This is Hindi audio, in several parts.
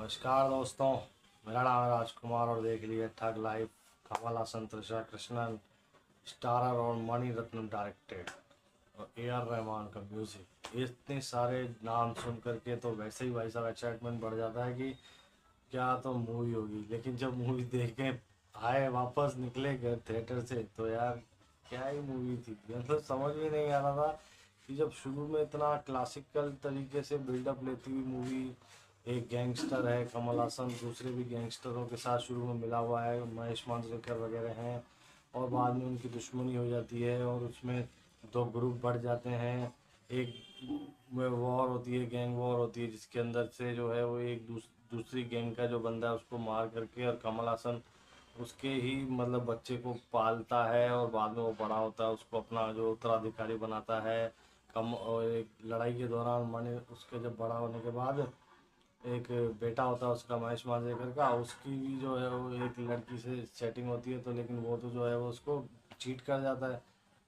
नमस्कार दोस्तों, मेरा नाम है राजकुमार और देख लिए ठग लाइव। कमल हासन, त्रिशा कृष्णन स्टारर और मणि रत्नम डायरेक्टेड और AR रहमान का म्यूजिक। इतने सारे नाम सुन करके तो वैसे ही भाई साहब एक्साइटमेंट बढ़ जाता है कि क्या तो मूवी होगी। लेकिन जब मूवी देख के आए, वापस निकले घर थिएटर से, तो यार क्या ही मूवी थी। मतलब समझ में नहीं आ रहा था कि जब शुरू में इतना क्लासिकल तरीके से बिल्डअप लेती हुई मूवी, एक गैंगस्टर है कमल हासन, दूसरे भी गैंगस्टरों के साथ शुरू में मिला हुआ है, महेश मांजरेकर वगैरह हैं, और बाद में उनकी दुश्मनी हो जाती है और उसमें दो ग्रुप बढ़ जाते हैं। एक में वॉर होती है, गैंग वॉर होती है, जिसके अंदर से जो है वो एक दूसरी गैंग का जो बंदा है उसको मार करके, और कमल हासन उसके ही मतलब बच्चे को पालता है और बाद में वो बड़ा होता है, उसको अपना जो उत्तराधिकारी बनाता है। कम और एक लड़ाई के दौरान माने उसके जब बड़ा होने के बाद एक बेटा होता है उसका, महेश मांजरेकर का, उसकी भी जो है वो एक लड़की से सेटिंग होती है, तो लेकिन वो तो जो है वो उसको चीट कर जाता है।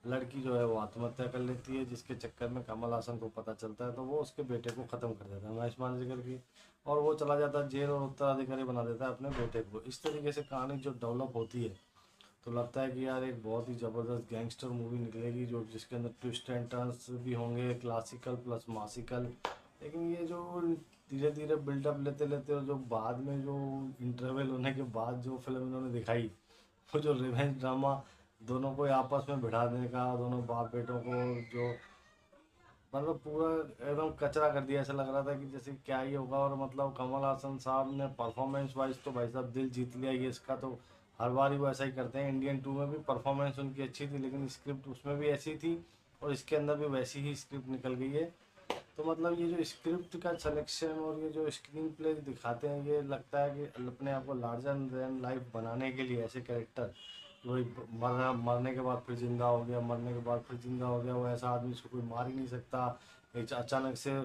लड़की जो है वो आत्महत्या कर लेती है, जिसके चक्कर में कमल हासन को पता चलता है, तो वो उसके बेटे को ख़त्म कर देता है महेश मांजरेकर की, और वो चला जाता है जेल और उत्तराधिकारी बना देता है अपने बेटे को। इस तरीके से कहानी जो डेवलप होती है, तो लगता है कि यार एक बहुत ही ज़बरदस्त गैंगस्टर मूवी निकलेगी, जो जिसके अंदर ट्विस्ट एंड टर्न्स भी होंगे, क्लासिकल प्लस मासिकल। लेकिन ये जो धीरे धीरे बिल्डअप लेते लेते और जो बाद में जो इंटरवल होने के बाद जो फिल्म इन्होंने दिखाई, वो जो रिवेंज ड्रामा दोनों को आपस में भिड़ा देने का, दोनों बाप बेटों को जो मतलब पूरा एकदम कचरा कर दिया। ऐसा लग रहा था कि जैसे क्या ही होगा। और मतलब कमल हासन साहब ने परफॉर्मेंस वाइज तो भाई साहब दिल जीत लिया। ये इसका तो हर बार ही वो ऐसा ही करते हैं। इंडियन 2 में भी परफॉर्मेंस उनकी अच्छी थी, लेकिन स्क्रिप्ट उसमें भी ऐसी थी और इसके अंदर भी वैसी ही स्क्रिप्ट निकल गई है। तो मतलब ये जो स्क्रिप्ट का सिलेक्शन और ये जो स्क्रीन प्ले दिखाते हैं, ये लगता है कि अपने आप को लार्जर देन लाइफ बनाने के लिए ऐसे कैरेक्टर, वही मरने के बाद फिर जिंदा हो गया, मरने के बाद फिर जिंदा हो गया, वो ऐसा आदमी इसको कोई मार ही नहीं सकता। एक अचानक से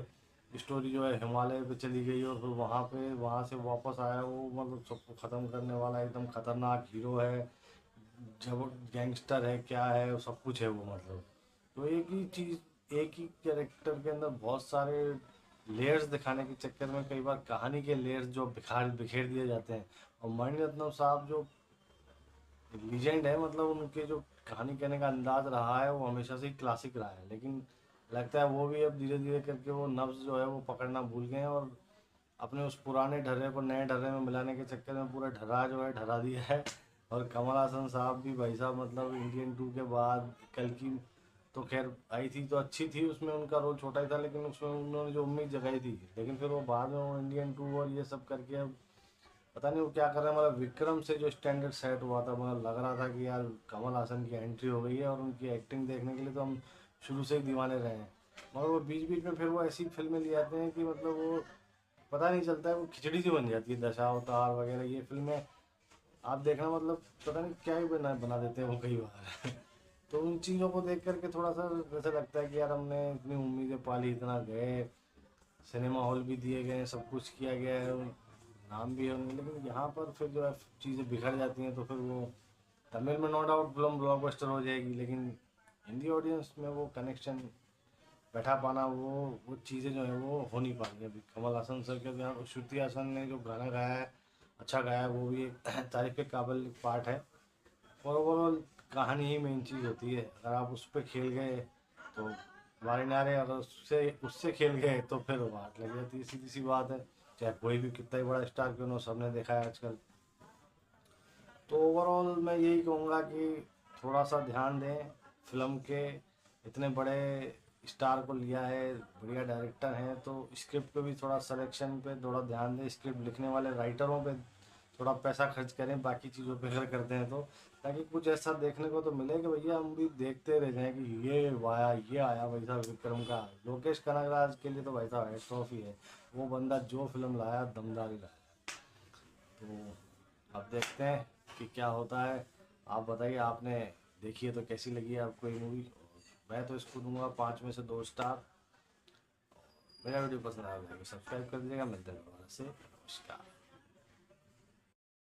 स्टोरी जो है हिमालय पे चली गई और फिर वहाँ से वापस आया, वो मतलब सबको ख़त्म करने वाला एकदम खतरनाक हीरो है, जब गैंगस्टर है, क्या है, सब कुछ है वो मतलब। तो एक ही चीज़, एक ही कैरेक्टर के अंदर बहुत सारे लेयर्स दिखाने के चक्कर में कई बार कहानी के लेयर्स जो बिखार बिखेर दिए जाते हैं। और मणिरत्नम साहब जो लीजेंड है, मतलब उनके जो कहानी कहने का अंदाज रहा है वो हमेशा से ही क्लासिक रहा है, लेकिन लगता है वो भी अब धीरे धीरे करके वो नब्ज जो है वो पकड़ना भूल गए हैं, और अपने उस पुराने ढर्रे को नए ढर्रे में मिलाने के चक्कर में पूरा ढर्रा जो है ढरा दिया है। और कमल हासन साहब भी भाई साहब मतलब इंडियन 2 के बाद कल की तो खैर आई थी तो अच्छी थी, उसमें उनका रोल छोटा ही था, लेकिन उसमें उन्होंने जो उम्मीद जगाई थी, लेकिन फिर वो बाद में वो इंडियन 2 और ये सब करके अब पता नहीं वो क्या कर रहे हैं। मतलब विक्रम से जो स्टैंडर्ड सेट हुआ था, मतलब लग रहा था कि यार कमल हासन की एंट्री हो गई है, और उनकी एक्टिंग देखने के लिए तो हम शुरू से ही दीवाने रहे हैं। मगर वो बीच बीच में फिर वो ऐसी फिल्में ले आते हैं कि मतलब वो पता नहीं चलता है, वो खिचड़ी सी बन जाती है। दशावतार वगैरह ये फिल्में आप देखना, मतलब पता नहीं क्या ही बना देते हैं वो कई बार। तो उन चीज़ों को देख करके थोड़ा सा ऐसा लगता है कि यार हमने इतनी उम्मीदें पाली, इतना गए, सिनेमा हॉल भी दिए गए हैं, सब कुछ किया गया है, नाम भी है उनके, लेकिन यहाँ पर फिर जो है चीज़ें बिखर जाती हैं। तो फिर वो तमिल में नो डाउट फिल्म ब्लॉकबस्टर हो जाएगी, लेकिन हिंदी ऑडियंस में वो कनेक्शन बैठा पाना, वो चीज़ें जो है वो हो नहीं पा रही अभी कमल हासन सर के। यहाँ श्रुति हासन ने जो गाना गाया है, अच्छा गाया है, वो भी एक तारीफ के काबिल पार्ट है। और ओवरऑल कहानी ही मेन चीज़ होती है। अगर आप उस पर खेल गए तो मारे नारे, अगर उससे उससे खेल गए तो फिर बात लग जाती है, सीधी सी बात है। चाहे कोई भी कितना ही बड़ा स्टार क्यों ना हो, सबने देखा है आजकल। तो ओवरऑल मैं यही कहूँगा कि थोड़ा सा ध्यान दें फिल्म के। इतने बड़े स्टार को लिया है, बढ़िया डायरेक्टर हैं, तो स्क्रिप्ट पे भी थोड़ा सिलेक्शन पे थोड़ा ध्यान दें, स्क्रिप्ट लिखने वाले राइटरों पे थोड़ा पैसा खर्च करें, बाकी चीज़ों पे अगर करते हैं तो, ताकि कुछ ऐसा देखने को तो मिले कि भैया हम भी देखते रह जाएं कि ये आया भाई साहब विक्रम का। लोकेश कनगराज के लिए तो भाई साहब हेड ट्रॉफी है, वो बंदा जो फिल्म लाया दमदार ही लाया। तो अब देखते हैं कि क्या होता है। आप बताइए, आपने देखी है तो कैसी लगी है आपको ये मूवी। मैं तो इसको दूंगा 5 में से 2 स्टार। मेरा वीडियो पसंद आया तो सब्सक्राइब कर दीजिएगा। मिलते हैं दोबारा से। नमस्कार।